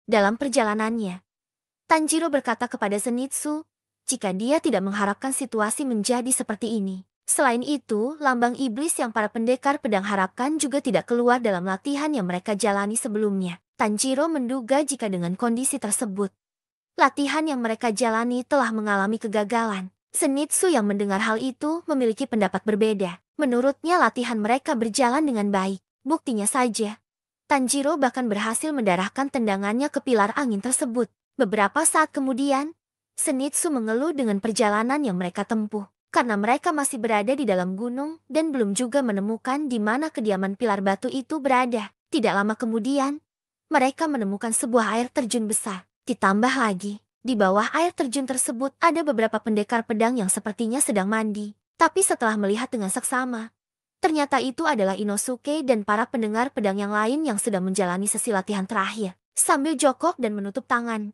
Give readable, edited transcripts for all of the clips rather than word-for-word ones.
Dalam perjalanannya, Tanjiro berkata kepada Zenitsu, jika dia tidak mengharapkan situasi menjadi seperti ini. Selain itu, lambang iblis yang para pendekar pedang harapkan juga tidak keluar dalam latihan yang mereka jalani sebelumnya. Tanjiro menduga jika dengan kondisi tersebut, latihan yang mereka jalani telah mengalami kegagalan. Zenitsu yang mendengar hal itu memiliki pendapat berbeda. Menurutnya latihan mereka berjalan dengan baik. Buktinya saja, Tanjiro bahkan berhasil mendarahkan tendangannya ke pilar angin tersebut. Beberapa saat kemudian, Zenitsu mengeluh dengan perjalanan yang mereka tempuh. Karena mereka masih berada di dalam gunung dan belum juga menemukan di mana kediaman pilar batu itu berada. Tidak lama kemudian, mereka menemukan sebuah air terjun besar. Ditambah lagi, di bawah air terjun tersebut ada beberapa pendekar pedang yang sepertinya sedang mandi. Tapi setelah melihat dengan seksama, ternyata itu adalah Inosuke dan para pendengar pedang yang lain yang sedang menjalani sesi latihan terakhir. Sambil jongkok dan menutup tangan,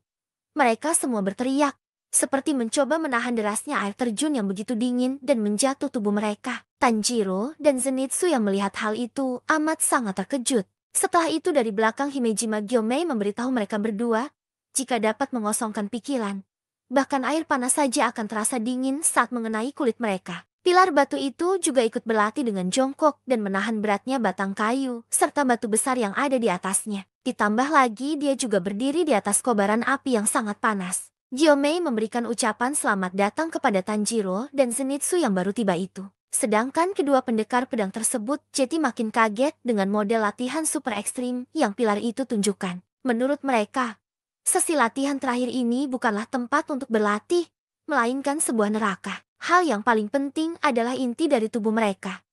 mereka semua berteriak, seperti mencoba menahan derasnya air terjun yang begitu dingin dan menjatuh tubuh mereka. Tanjiro dan Zenitsu yang melihat hal itu amat sangat terkejut. Setelah itu dari belakang Himejima Gyomei memberitahu mereka berdua, jika dapat mengosongkan pikiran, bahkan air panas saja akan terasa dingin saat mengenai kulit mereka. Pilar batu itu juga ikut berlatih dengan jongkok dan menahan beratnya batang kayu serta batu besar yang ada di atasnya. Ditambah lagi dia juga berdiri di atas kobaran api yang sangat panas. Gyomei memberikan ucapan selamat datang kepada Tanjiro dan Zenitsu yang baru tiba itu. Sedangkan kedua pendekar pedang tersebut jadi makin kaget dengan model latihan super ekstrim yang pilar itu tunjukkan. Menurut mereka, sesi latihan terakhir ini bukanlah tempat untuk berlatih, melainkan sebuah neraka. Hal yang paling penting adalah inti dari tubuh mereka,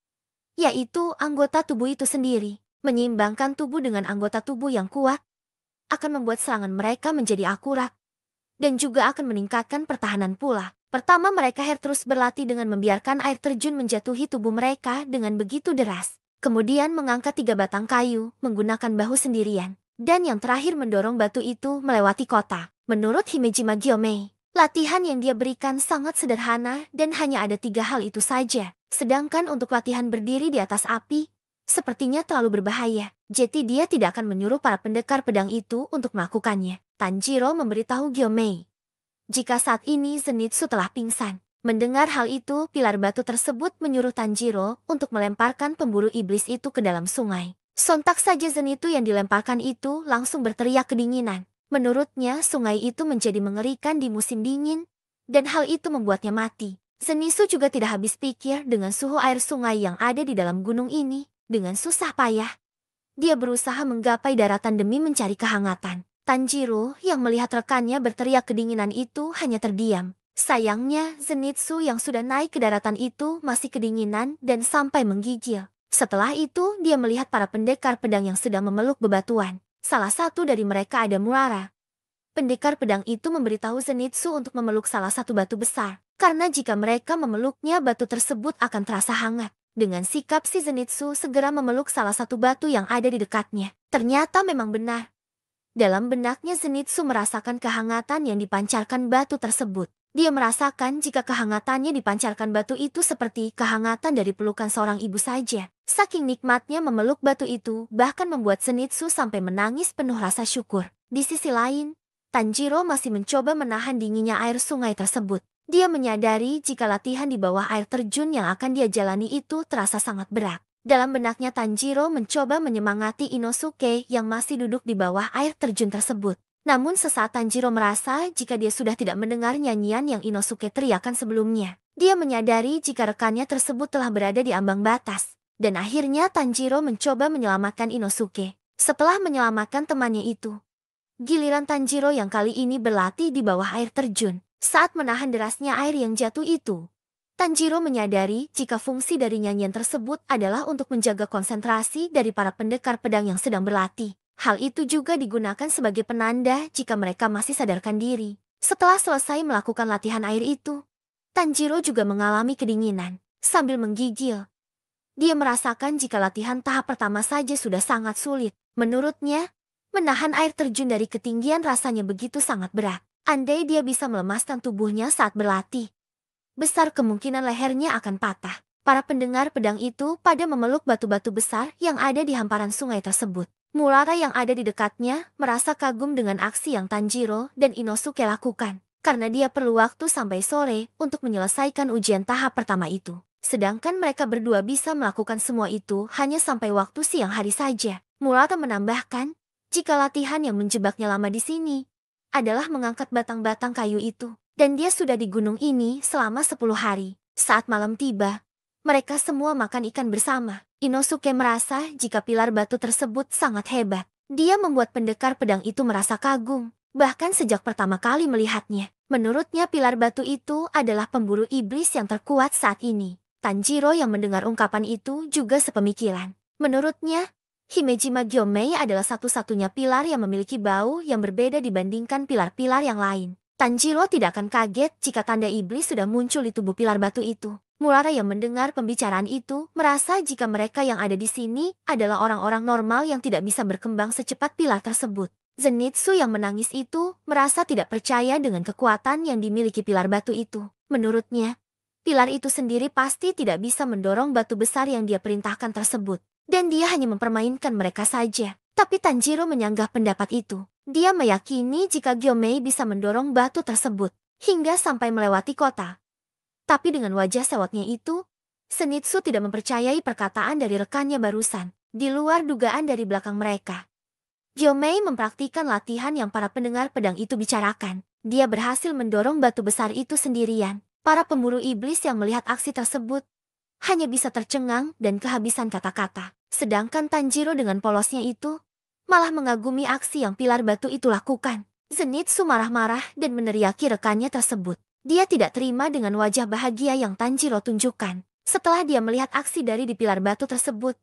yaitu anggota tubuh itu sendiri. Menyeimbangkan tubuh dengan anggota tubuh yang kuat akan membuat serangan mereka menjadi akurat dan juga akan meningkatkan pertahanan pula. Pertama mereka terus berlatih dengan membiarkan air terjun menjatuhi tubuh mereka dengan begitu deras. Kemudian mengangkat 3 batang kayu menggunakan bahu sendirian. Dan yang terakhir mendorong batu itu melewati kota. Menurut Himejima Gyomei, latihan yang dia berikan sangat sederhana dan hanya ada 3 hal itu saja. Sedangkan untuk latihan berdiri di atas api, sepertinya terlalu berbahaya. Jadi dia tidak akan menyuruh para pendekar pedang itu untuk melakukannya. Tanjiro memberitahu Gyomei, jika saat ini Zenitsu telah pingsan. Mendengar hal itu, pilar batu tersebut menyuruh Tanjiro untuk melemparkan pemburu iblis itu ke dalam sungai. Sontak saja Zenitsu yang dilemparkan itu langsung berteriak kedinginan. Menurutnya sungai itu menjadi mengerikan di musim dingin, dan hal itu membuatnya mati. Zenitsu juga tidak habis pikir dengan suhu air sungai yang ada di dalam gunung ini. Dengan susah payah, dia berusaha menggapai daratan demi mencari kehangatan. Tanjiro yang melihat rekannya berteriak kedinginan itu hanya terdiam. Sayangnya, Zenitsu yang sudah naik ke daratan itu masih kedinginan dan sampai menggigil. Setelah itu, dia melihat para pendekar pedang yang sedang memeluk bebatuan. Salah satu dari mereka ada Murara. Pendekar pedang itu memberitahu Zenitsu untuk memeluk salah satu batu besar. Karena jika mereka memeluknya, batu tersebut akan terasa hangat. Dengan sikap si Zenitsu segera memeluk salah satu batu yang ada di dekatnya. Ternyata memang benar. Dalam benaknya Zenitsu merasakan kehangatan yang dipancarkan batu tersebut. Dia merasakan jika kehangatannya dipancarkan batu itu seperti kehangatan dari pelukan seorang ibu saja. Saking nikmatnya memeluk batu itu bahkan membuat Zenitsu sampai menangis penuh rasa syukur. Di sisi lain, Tanjiro masih mencoba menahan dinginnya air sungai tersebut. Dia menyadari jika latihan di bawah air terjun yang akan dia jalani itu terasa sangat berat. Dalam benaknya Tanjiro mencoba menyemangati Inosuke yang masih duduk di bawah air terjun tersebut. Namun sesaat Tanjiro merasa jika dia sudah tidak mendengar nyanyian yang Inosuke teriakan sebelumnya. Dia menyadari jika rekannya tersebut telah berada di ambang batas. Dan akhirnya Tanjiro mencoba menyelamatkan Inosuke. Setelah menyelamatkan temannya itu, giliran Tanjiro yang kali ini berlatih di bawah air terjun. Saat menahan derasnya air yang jatuh itu, Tanjiro menyadari jika fungsi dari nyanyian tersebut adalah untuk menjaga konsentrasi dari para pendekar pedang yang sedang berlatih. Hal itu juga digunakan sebagai penanda jika mereka masih sadarkan diri. Setelah selesai melakukan latihan air itu, Tanjiro juga mengalami kedinginan. Sambil menggigil, dia merasakan jika latihan tahap pertama saja sudah sangat sulit. Menurutnya, menahan air terjun dari ketinggian rasanya begitu sangat berat. Andai dia bisa melemaskan tubuhnya saat berlatih, besar kemungkinan lehernya akan patah. Para pendengar pedang itu pada memeluk batu-batu besar yang ada di hamparan sungai tersebut. Murata yang ada di dekatnya merasa kagum dengan aksi yang Tanjiro dan Inosuke lakukan, karena dia perlu waktu sampai sore untuk menyelesaikan ujian tahap pertama itu. Sedangkan mereka berdua bisa melakukan semua itu hanya sampai waktu siang hari saja. Murata menambahkan, jika latihan yang menjebaknya lama di sini adalah mengangkat batang-batang kayu itu, dan dia sudah di gunung ini selama 10 hari. Saat malam tiba, mereka semua makan ikan bersama. Inosuke merasa jika pilar batu tersebut sangat hebat. Dia membuat pendekar pedang itu merasa kagum, bahkan sejak pertama kali melihatnya. Menurutnya pilar batu itu adalah pemburu iblis yang terkuat saat ini. Tanjiro yang mendengar ungkapan itu juga sepemikiran. Menurutnya, Himejima Gyomei adalah satu-satunya pilar yang memiliki bau yang berbeda dibandingkan pilar-pilar yang lain. Tanjiro tidak akan kaget jika tanda iblis sudah muncul di tubuh pilar batu itu. Murata yang mendengar pembicaraan itu merasa jika mereka yang ada di sini adalah orang-orang normal yang tidak bisa berkembang secepat pilar tersebut. Zenitsu yang menangis itu merasa tidak percaya dengan kekuatan yang dimiliki pilar batu itu. Menurutnya, pilar itu sendiri pasti tidak bisa mendorong batu besar yang dia perintahkan tersebut. Dan dia hanya mempermainkan mereka saja. Tapi Tanjiro menyanggah pendapat itu. Dia meyakini jika Gyomei bisa mendorong batu tersebut hingga sampai melewati kota. Tapi dengan wajah sewotnya itu, Zenitsu tidak mempercayai perkataan dari rekannya barusan. Di luar dugaan dari belakang mereka, Gyomei mempraktikkan latihan yang para pendengar pedang itu bicarakan. Dia berhasil mendorong batu besar itu sendirian. Para pemburu iblis yang melihat aksi tersebut hanya bisa tercengang dan kehabisan kata-kata. Sedangkan Tanjiro dengan polosnya itu malah mengagumi aksi yang pilar batu itu lakukan. Zenitsu marah-marah dan meneriaki rekannya tersebut. Dia tidak terima dengan wajah bahagia yang Tanjiro tunjukkan. Setelah dia melihat aksi dari di pilar batu tersebut,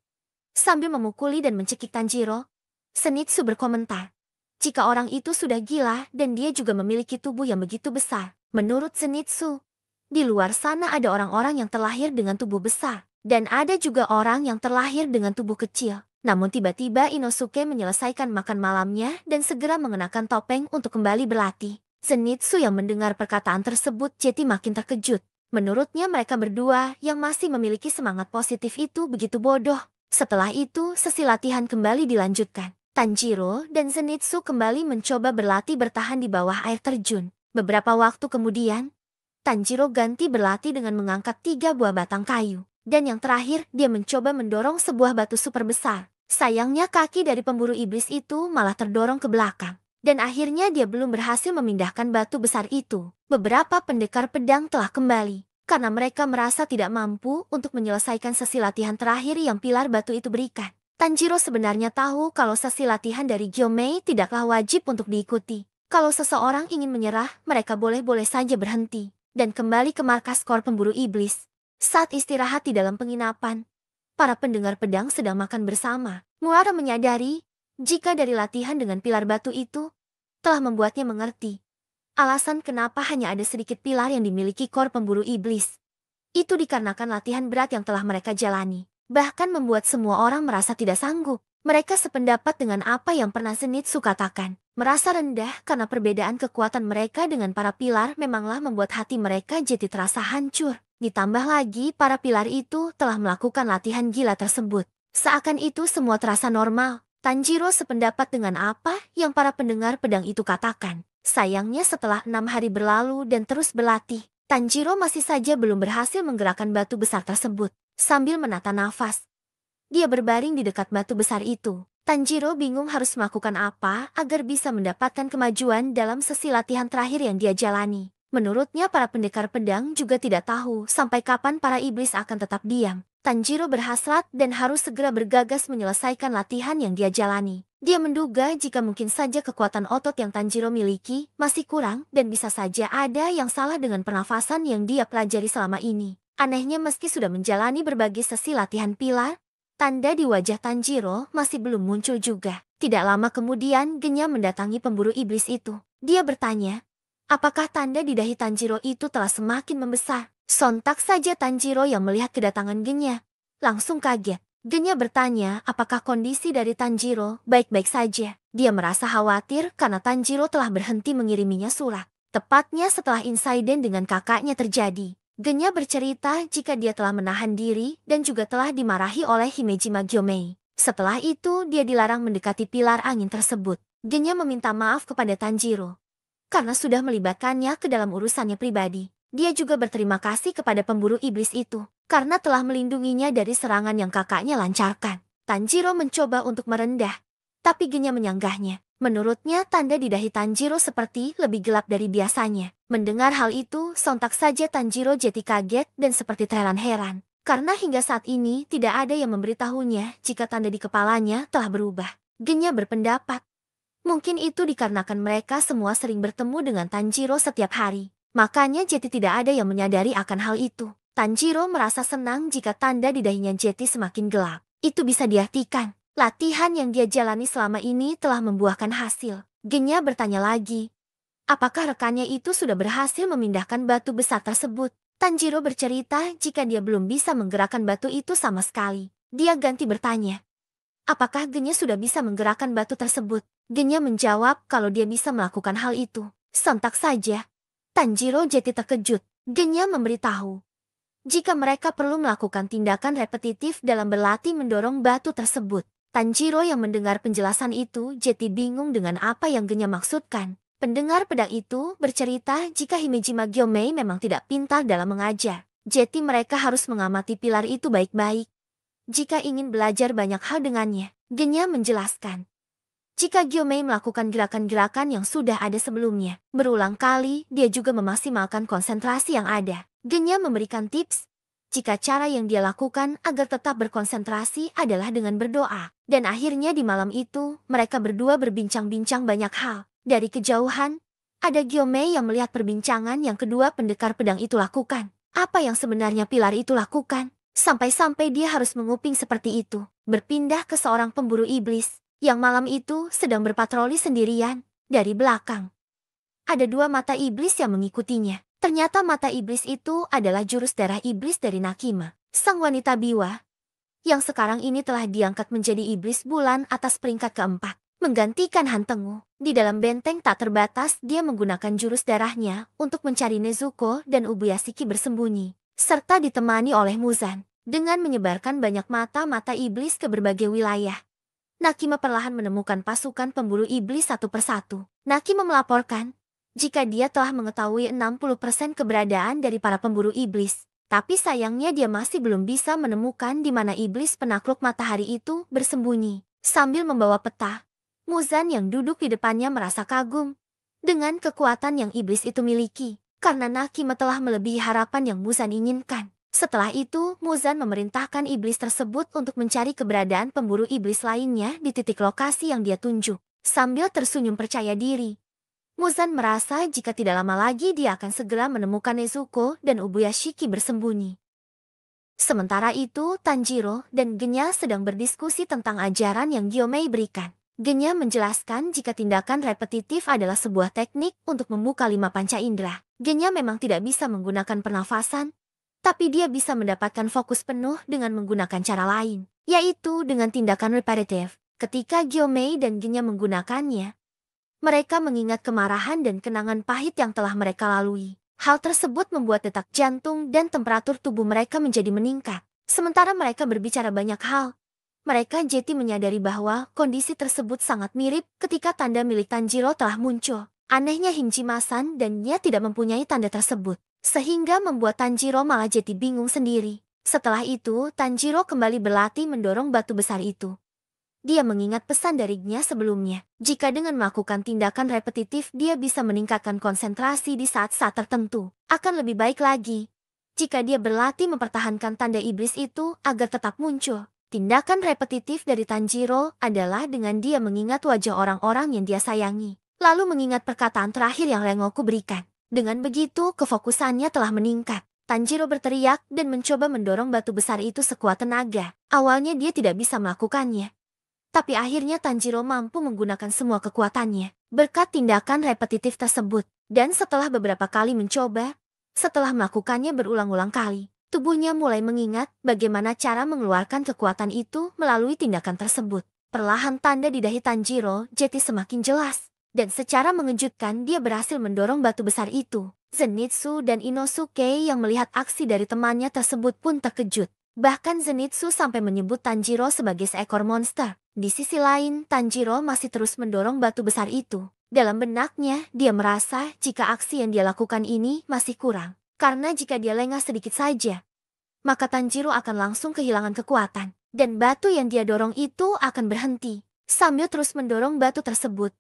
sambil memukuli dan mencekik Tanjiro, Zenitsu berkomentar, jika orang itu sudah gila dan dia juga memiliki tubuh yang begitu besar. Menurut Zenitsu, di luar sana ada orang-orang yang terlahir dengan tubuh besar, dan ada juga orang yang terlahir dengan tubuh kecil. Namun tiba-tiba Inosuke menyelesaikan makan malamnya dan segera mengenakan topeng untuk kembali berlatih. Zenitsu yang mendengar perkataan tersebut jadi makin terkejut. Menurutnya mereka berdua yang masih memiliki semangat positif itu begitu bodoh. Setelah itu sesi latihan kembali dilanjutkan. Tanjiro dan Zenitsu kembali mencoba berlatih bertahan di bawah air terjun. Beberapa waktu kemudian, Tanjiro ganti berlatih dengan mengangkat 3 buah batang kayu. Dan yang terakhir dia mencoba mendorong sebuah batu super besar. Sayangnya kaki dari pemburu iblis itu malah terdorong ke belakang. Dan akhirnya dia belum berhasil memindahkan batu besar itu. Beberapa pendekar pedang telah kembali, karena mereka merasa tidak mampu untuk menyelesaikan sesi latihan terakhir yang pilar batu itu berikan. Tanjiro sebenarnya tahu kalau sesi latihan dari Gyomei tidaklah wajib untuk diikuti. Kalau seseorang ingin menyerah, mereka boleh-boleh saja berhenti dan kembali ke markas kor pemburu iblis. Saat istirahat di dalam penginapan, para pendengar pedang sedang makan bersama. Murata menyadari jika dari latihan dengan pilar batu itu telah membuatnya mengerti alasan kenapa hanya ada sedikit pilar yang dimiliki kor pemburu iblis. Itu dikarenakan latihan berat yang telah mereka jalani. Bahkan membuat semua orang merasa tidak sanggup. Mereka sependapat dengan apa yang pernah Zenitsu katakan. Merasa rendah karena perbedaan kekuatan mereka dengan para pilar memanglah membuat hati mereka jadi terasa hancur. Ditambah lagi para pilar itu telah melakukan latihan gila tersebut. Seakan itu semua terasa normal. Tanjiro sependapat dengan apa yang para pendengar pedang itu katakan. Sayangnya setelah 6 hari berlalu dan terus berlatih, Tanjiro masih saja belum berhasil menggerakkan batu besar tersebut. Sambil menata nafas, dia berbaring di dekat batu besar itu. Tanjiro bingung harus melakukan apa agar bisa mendapatkan kemajuan dalam sesi latihan terakhir yang dia jalani. Menurutnya para pendekar pedang juga tidak tahu sampai kapan para iblis akan tetap diam. Tanjiro berhasrat dan harus segera bergagas menyelesaikan latihan yang dia jalani. Dia menduga jika mungkin saja kekuatan otot yang Tanjiro miliki masih kurang dan bisa saja ada yang salah dengan pernafasan yang dia pelajari selama ini. Anehnya meski sudah menjalani berbagai sesi latihan pilar, tanda di wajah Tanjiro masih belum muncul juga. Tidak lama kemudian Genya mendatangi pemburu iblis itu. Dia bertanya, apakah tanda di dahi Tanjiro itu telah semakin membesar? Sontak saja Tanjiro yang melihat kedatangan Genya langsung kaget. Genya bertanya apakah kondisi dari Tanjiro baik-baik saja. Dia merasa khawatir karena Tanjiro telah berhenti mengiriminya surat. Tepatnya setelah insiden dengan kakaknya terjadi. Genya bercerita jika dia telah menahan diri dan juga telah dimarahi oleh Himejima Gyomei. Setelah itu dia dilarang mendekati pilar angin tersebut. Genya meminta maaf kepada Tanjiro karena sudah melibatkannya ke dalam urusannya pribadi. Dia juga berterima kasih kepada pemburu iblis itu karena telah melindunginya dari serangan yang kakaknya lancarkan. Tanjiro mencoba untuk merendah, tapi Genya menyanggahnya. Menurutnya tanda di dahi Tanjiro seperti lebih gelap dari biasanya. Mendengar hal itu, sontak saja Tanjiro jadi kaget dan seperti terheran-heran. Karena hingga saat ini tidak ada yang memberitahunya jika tanda di kepalanya telah berubah. Genya berpendapat, mungkin itu dikarenakan mereka semua sering bertemu dengan Tanjiro setiap hari. Makanya Jetty tidak ada yang menyadari akan hal itu. Tanjiro merasa senang jika tanda di dahinya Jetty semakin gelap. Itu bisa diartikan latihan yang dia jalani selama ini telah membuahkan hasil. Genya bertanya lagi, apakah rekannya itu sudah berhasil memindahkan batu besar tersebut? Tanjiro bercerita jika dia belum bisa menggerakkan batu itu sama sekali. Dia ganti bertanya, apakah Genya sudah bisa menggerakkan batu tersebut? Genya menjawab kalau dia bisa melakukan hal itu. Sontak saja Tanjiro jadi terkejut. Genya memberitahu jika mereka perlu melakukan tindakan repetitif dalam berlatih mendorong batu tersebut. Tanjiro yang mendengar penjelasan itu jadi bingung dengan apa yang Genya maksudkan. Pendengar pedang itu bercerita jika Himejima Gyomei memang tidak pintar dalam mengajar. Jadi mereka harus mengamati pilar itu baik-baik jika ingin belajar banyak hal dengannya. Genya menjelaskan, jika Gyomei melakukan gerakan-gerakan yang sudah ada sebelumnya, berulang kali dia juga memaksimalkan konsentrasi yang ada. Genya memberikan tips, jika cara yang dia lakukan agar tetap berkonsentrasi adalah dengan berdoa. Dan akhirnya di malam itu, mereka berdua berbincang-bincang banyak hal. Dari kejauhan, ada Gyomei yang melihat perbincangan yang kedua pendekar pedang itu lakukan. Apa yang sebenarnya pilar itu lakukan? Sampai-sampai dia harus menguping seperti itu. Berpindah ke seorang pemburu iblis yang malam itu sedang berpatroli sendirian. Dari belakang, ada dua mata iblis yang mengikutinya. Ternyata mata iblis itu adalah jurus darah iblis dari Nakima, sang wanita biwa, yang sekarang ini telah diangkat menjadi iblis bulan atas peringkat keempat, menggantikan Han Tengu. Di dalam benteng tak terbatas, dia menggunakan jurus darahnya untuk mencari Nezuko dan Ubuyashiki bersembunyi, serta ditemani oleh Muzan. Dengan menyebarkan banyak mata-mata iblis ke berbagai wilayah, Nakima perlahan menemukan pasukan pemburu iblis satu persatu. Nakima melaporkan jika dia telah mengetahui 60% keberadaan dari para pemburu iblis. Tapi sayangnya dia masih belum bisa menemukan di mana iblis penakluk matahari itu bersembunyi. Sambil membawa peta, Muzan yang duduk di depannya merasa kagum dengan kekuatan yang iblis itu miliki, karena Nakima telah melebihi harapan yang Muzan inginkan. Setelah itu, Muzan memerintahkan iblis tersebut untuk mencari keberadaan pemburu iblis lainnya di titik lokasi yang dia tunjuk. Sambil tersenyum percaya diri, Muzan merasa jika tidak lama lagi dia akan segera menemukan Nezuko dan Ubuyashiki bersembunyi. Sementara itu, Tanjiro dan Genya sedang berdiskusi tentang ajaran yang Gyomei berikan. Genya menjelaskan jika tindakan repetitif adalah sebuah teknik untuk membuka 5 panca indera. Genya memang tidak bisa menggunakan pernafasan, tapi dia bisa mendapatkan fokus penuh dengan menggunakan cara lain, yaitu dengan tindakan repetitif. Ketika Gyomei dan Genya menggunakannya, mereka mengingat kemarahan dan kenangan pahit yang telah mereka lalui. Hal tersebut membuat detak jantung dan temperatur tubuh mereka menjadi meningkat. Sementara mereka berbicara banyak hal, mereka jadi menyadari bahwa kondisi tersebut sangat mirip ketika tanda milik Tanjiro telah muncul. Anehnya Himjima-san dan Nya tidak mempunyai tanda tersebut, sehingga membuat Tanjiro malah jadi bingung sendiri. Setelah itu, Tanjiro kembali berlatih mendorong batu besar itu. Dia mengingat pesan dari Nya sebelumnya. Jika dengan melakukan tindakan repetitif dia bisa meningkatkan konsentrasi di saat-saat tertentu, akan lebih baik lagi jika dia berlatih mempertahankan tanda iblis itu agar tetap muncul. Tindakan repetitif dari Tanjiro adalah dengan dia mengingat wajah orang-orang yang dia sayangi, lalu mengingat perkataan terakhir yang Rengoku berikan. Dengan begitu, kefokusannya telah meningkat. Tanjiro berteriak dan mencoba mendorong batu besar itu sekuat tenaga. Awalnya dia tidak bisa melakukannya, tapi akhirnya Tanjiro mampu menggunakan semua kekuatannya berkat tindakan repetitif tersebut. Dan setelah beberapa kali mencoba, setelah melakukannya berulang-ulang kali, tubuhnya mulai mengingat bagaimana cara mengeluarkan kekuatan itu melalui tindakan tersebut. Perlahan tanda di dahi Tanjiro jadi semakin jelas, dan secara mengejutkan dia berhasil mendorong batu besar itu. Zenitsu dan Inosuke yang melihat aksi dari temannya tersebut pun terkejut. Bahkan Zenitsu sampai menyebut Tanjiro sebagai seekor monster. Di sisi lain, Tanjiro masih terus mendorong batu besar itu. Dalam benaknya, dia merasa jika aksi yang dia lakukan ini masih kurang. Karena jika dia lengah sedikit saja, maka Tanjiro akan langsung kehilangan kekuatan. Dan batu yang dia dorong itu akan berhenti. Sambil terus mendorong batu tersebut,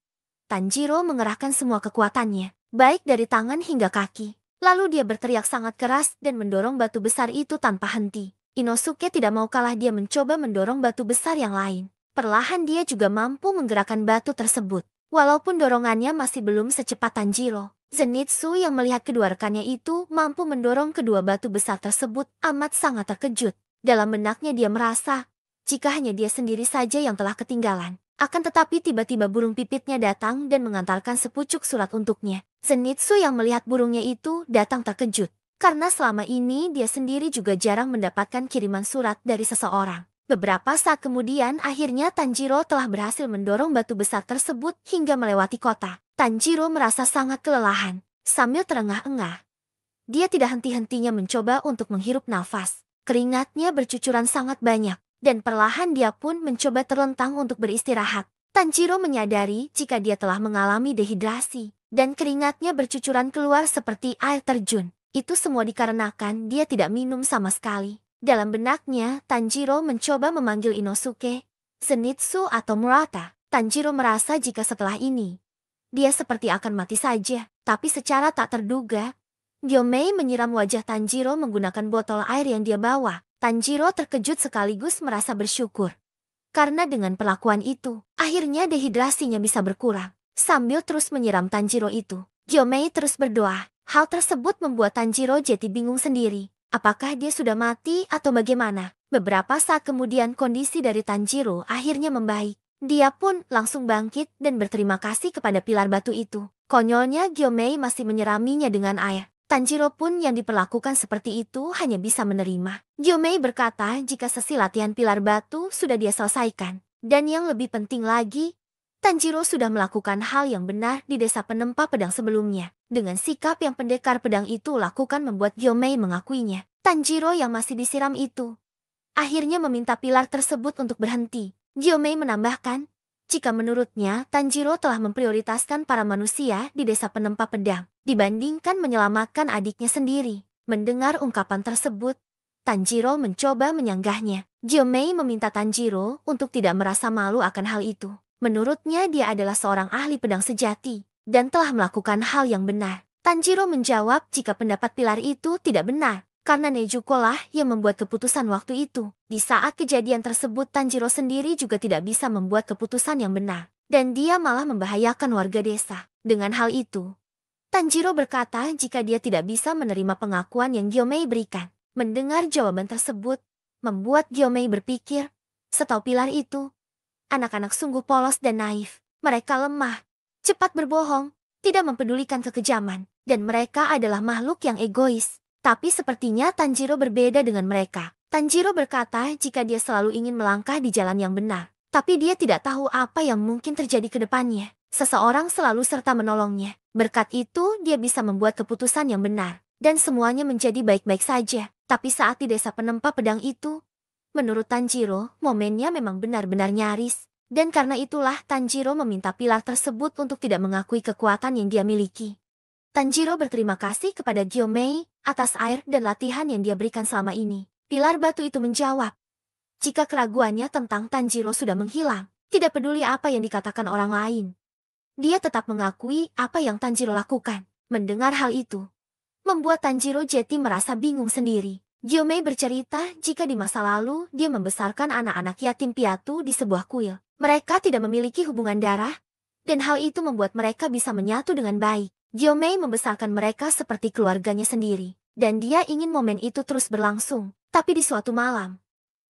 Tanjiro mengerahkan semua kekuatannya, baik dari tangan hingga kaki. Lalu dia berteriak sangat keras dan mendorong batu besar itu tanpa henti. Inosuke tidak mau kalah, dia mencoba mendorong batu besar yang lain. Perlahan dia juga mampu menggerakkan batu tersebut. Walaupun dorongannya masih belum secepat Tanjiro, Zenitsu yang melihat kedua rekannya itu mampu mendorong kedua batu besar tersebut amat sangat terkejut. Dalam benaknya dia merasa, jika hanya dia sendiri saja yang telah ketinggalan. Akan tetapi tiba-tiba burung pipitnya datang dan mengantarkan sepucuk surat untuknya. Zenitsu yang melihat burungnya itu datang terkejut. Karena selama ini dia sendiri juga jarang mendapatkan kiriman surat dari seseorang. Beberapa saat kemudian akhirnya Tanjiro telah berhasil mendorong batu besar tersebut hingga melewati kota. Tanjiro merasa sangat kelelahan. Sambil terengah-engah, dia tidak henti-hentinya mencoba untuk menghirup nafas. Keringatnya bercucuran sangat banyak. Dan perlahan dia pun mencoba terlentang untuk beristirahat. Tanjiro menyadari jika dia telah mengalami dehidrasi. Dan keringatnya bercucuran keluar seperti air terjun. Itu semua dikarenakan dia tidak minum sama sekali. Dalam benaknya, Tanjiro mencoba memanggil Inosuke, Zenitsu atau Murata. Tanjiro merasa jika setelah ini, dia seperti akan mati saja. Tapi secara tak terduga, Gyomei menyiram wajah Tanjiro menggunakan botol air yang dia bawa. Tanjiro terkejut sekaligus merasa bersyukur. Karena dengan perlakuan itu, akhirnya dehidrasinya bisa berkurang. Sambil terus menyiram Tanjiro itu, Gyomei terus berdoa. Hal tersebut membuat Tanjiro jadi bingung sendiri. Apakah dia sudah mati atau bagaimana? Beberapa saat kemudian kondisi dari Tanjiro akhirnya membaik. Dia pun langsung bangkit dan berterima kasih kepada pilar batu itu. Konyolnya Gyomei masih menyiraminya dengan air. Tanjiro pun yang diperlakukan seperti itu hanya bisa menerima. Gyomei berkata jika sesi latihan pilar batu sudah dia selesaikan. Dan yang lebih penting lagi, Tanjiro sudah melakukan hal yang benar di desa penempa pedang sebelumnya. Dengan sikap yang pendekar pedang itu lakukan membuat Gyomei mengakuinya. Tanjiro yang masih disiram itu akhirnya meminta pilar tersebut untuk berhenti. Gyomei menambahkan, jika menurutnya Tanjiro telah memprioritaskan para manusia di desa penempa pedang dibandingkan menyelamatkan adiknya sendiri. Mendengar ungkapan tersebut, Tanjiro mencoba menyanggahnya. Gyomei meminta Tanjiro untuk tidak merasa malu akan hal itu. Menurutnya dia adalah seorang ahli pedang sejati dan telah melakukan hal yang benar. Tanjiro menjawab jika pendapat pilar itu tidak benar. Karena Nezuko lah yang membuat keputusan waktu itu. Di saat kejadian tersebut Tanjiro sendiri juga tidak bisa membuat keputusan yang benar. Dan dia malah membahayakan warga desa. Dengan hal itu, Tanjiro berkata jika dia tidak bisa menerima pengakuan yang Gyomei berikan. Mendengar jawaban tersebut, membuat Gyomei berpikir, setahu pilar itu, anak-anak sungguh polos dan naif. Mereka lemah, cepat berbohong, tidak mempedulikan kekejaman. Dan mereka adalah makhluk yang egois. Tapi sepertinya Tanjiro berbeda dengan mereka. Tanjiro berkata jika dia selalu ingin melangkah di jalan yang benar. Tapi dia tidak tahu apa yang mungkin terjadi ke depannya. Seseorang selalu serta menolongnya. Berkat itu dia bisa membuat keputusan yang benar. Dan semuanya menjadi baik-baik saja. Tapi saat di desa penempa pedang itu, menurut Tanjiro, momennya memang benar-benar nyaris. Dan karena itulah Tanjiro meminta pilar tersebut untuk tidak mengakui kekuatan yang dia miliki. Tanjiro berterima kasih kepada Gyomei atas air dan latihan yang dia berikan selama ini. Pilar batu itu menjawab, jika keraguannya tentang Tanjiro sudah menghilang, tidak peduli apa yang dikatakan orang lain. Dia tetap mengakui apa yang Tanjiro lakukan. Mendengar hal itu, membuat Tanjiro jadi merasa bingung sendiri. Gyomei bercerita jika di masa lalu dia membesarkan anak-anak yatim piatu di sebuah kuil. Mereka tidak memiliki hubungan darah, dan hal itu membuat mereka bisa menyatu dengan baik. Gyomei membesarkan mereka seperti keluarganya sendiri, dan dia ingin momen itu terus berlangsung. Tapi di suatu malam,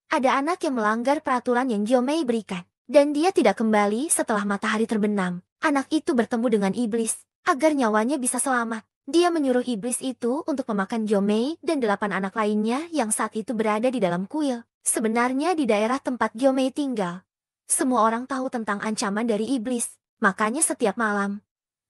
ada anak yang melanggar peraturan yang Gyomei berikan, dan dia tidak kembali setelah matahari terbenam. Anak itu bertemu dengan iblis, agar nyawanya bisa selamat. Dia menyuruh iblis itu untuk memakan Gyomei dan 8 anak lainnya yang saat itu berada di dalam kuil. Sebenarnya di daerah tempat Gyomei tinggal, semua orang tahu tentang ancaman dari iblis, makanya setiap malam,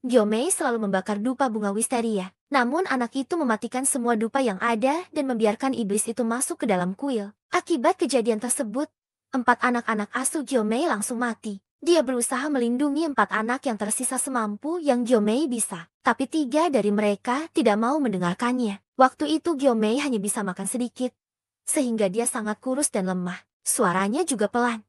Gyomei selalu membakar dupa bunga wisteria. Namun anak itu mematikan semua dupa yang ada dan membiarkan iblis itu masuk ke dalam kuil. Akibat kejadian tersebut, 4 anak-anak asuh Gyomei langsung mati. Dia berusaha melindungi 4 anak yang tersisa semampu yang Gyomei bisa. Tapi 3 dari mereka tidak mau mendengarkannya. Waktu itu Gyomei hanya bisa makan sedikit, sehingga dia sangat kurus dan lemah. Suaranya juga pelan,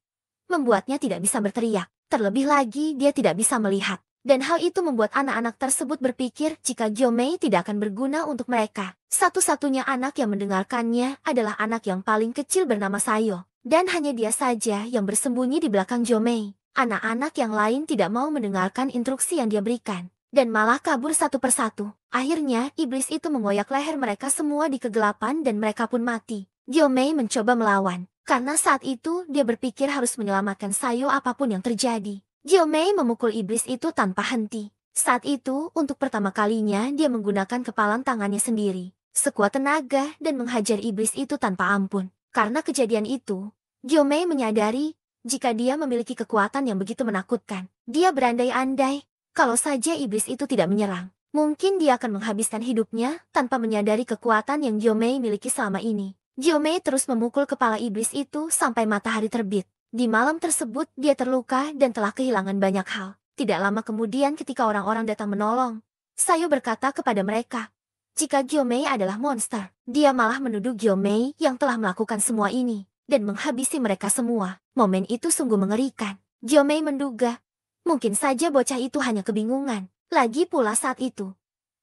membuatnya tidak bisa berteriak. Terlebih lagi dia tidak bisa melihat. Dan hal itu membuat anak-anak tersebut berpikir jika Gyomei tidak akan berguna untuk mereka. Satu-satunya anak yang mendengarkannya adalah anak yang paling kecil bernama Sayo. Dan hanya dia saja yang bersembunyi di belakang Gyomei. Anak-anak yang lain tidak mau mendengarkan instruksi yang dia berikan, dan malah kabur satu persatu. Akhirnya, iblis itu mengoyak leher mereka semua di kegelapan dan mereka pun mati. Gyomei mencoba melawan, karena saat itu dia berpikir harus menyelamatkan Sayo apapun yang terjadi. Gyomei memukul iblis itu tanpa henti. Saat itu, untuk pertama kalinya dia menggunakan kepalan tangannya sendiri, sekuat tenaga dan menghajar iblis itu tanpa ampun. Karena kejadian itu, Gyomei menyadari jika dia memiliki kekuatan yang begitu menakutkan. Dia berandai-andai, kalau saja iblis itu tidak menyerang, mungkin dia akan menghabiskan hidupnya tanpa menyadari kekuatan yang Gyomei miliki selama ini. Gyomei terus memukul kepala iblis itu sampai matahari terbit. Di malam tersebut dia terluka dan telah kehilangan banyak hal. Tidak lama kemudian ketika orang-orang datang menolong, Sayo berkata kepada mereka, jika Gyomei adalah monster, dia malah menuduh Gyomei yang telah melakukan semua ini dan menghabisi mereka semua. Momen itu sungguh mengerikan. Gyomei menduga, mungkin saja bocah itu hanya kebingungan. Lagi pula saat itu,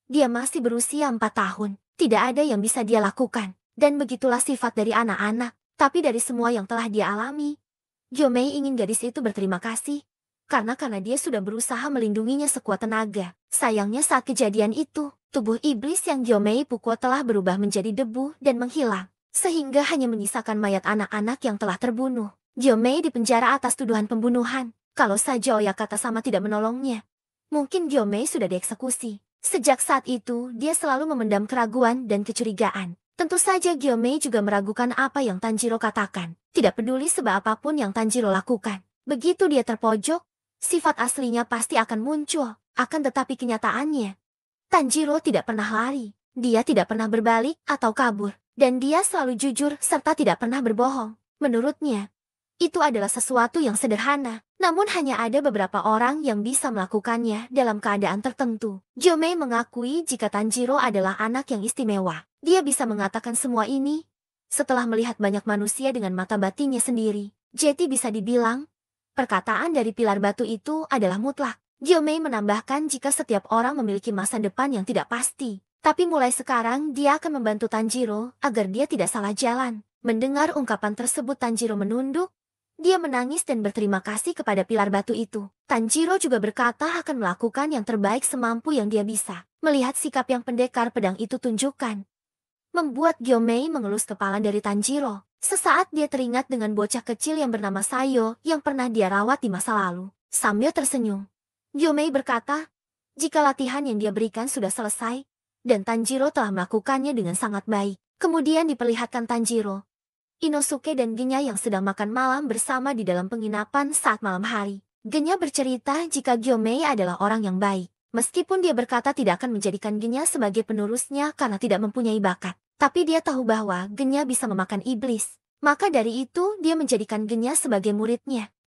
dia masih berusia 4 tahun. Tidak ada yang bisa dia lakukan. Dan begitulah sifat dari anak-anak. Tapi dari semua yang telah dia alami, Gyomei ingin gadis itu berterima kasih. Karena dia sudah berusaha melindunginya sekuat tenaga. Sayangnya saat kejadian itu, tubuh iblis yang Gyomei pukul telah berubah menjadi debu dan menghilang. Sehingga hanya menyisakan mayat anak-anak yang telah terbunuh. Gyomei dipenjara atas tuduhan pembunuhan. Kalau saja Oyakata sama tidak menolongnya, mungkin Gyomei sudah dieksekusi. Sejak saat itu, dia selalu memendam keraguan dan kecurigaan. Tentu saja Gyomei juga meragukan apa yang Tanjiro katakan. Tidak peduli sebab apapun yang Tanjiro lakukan. Begitu dia terpojok, sifat aslinya pasti akan muncul. Akan tetapi kenyataannya, Tanjiro tidak pernah lari. Dia tidak pernah berbalik atau kabur. Dan dia selalu jujur serta tidak pernah berbohong. Menurutnya, itu adalah sesuatu yang sederhana. Namun hanya ada beberapa orang yang bisa melakukannya dalam keadaan tertentu. Gyomei mengakui jika Tanjiro adalah anak yang istimewa. Dia bisa mengatakan semua ini setelah melihat banyak manusia dengan mata batinnya sendiri. Jadi bisa dibilang, perkataan dari pilar batu itu adalah mutlak. Gyomei menambahkan jika setiap orang memiliki masa depan yang tidak pasti. Tapi mulai sekarang dia akan membantu Tanjiro agar dia tidak salah jalan. Mendengar ungkapan tersebut Tanjiro menunduk. Dia menangis dan berterima kasih kepada pilar batu itu. Tanjiro juga berkata akan melakukan yang terbaik semampu yang dia bisa. Melihat sikap yang pendekar pedang itu tunjukkan, membuat Gyomei mengelus kepala dari Tanjiro. Sesaat dia teringat dengan bocah kecil yang bernama Sayo yang pernah dia rawat di masa lalu. Sambil tersenyum, Gyomei berkata, jika latihan yang dia berikan sudah selesai, dan Tanjiro telah melakukannya dengan sangat baik. Kemudian diperlihatkan Tanjiro, Inosuke dan Genya yang sedang makan malam bersama di dalam penginapan saat malam hari. Genya bercerita jika Gyomei adalah orang yang baik. Meskipun dia berkata tidak akan menjadikan Genya sebagai penerusnya karena tidak mempunyai bakat. Tapi dia tahu bahwa Genya bisa memakan iblis. Maka dari itu dia menjadikan Genya sebagai muridnya.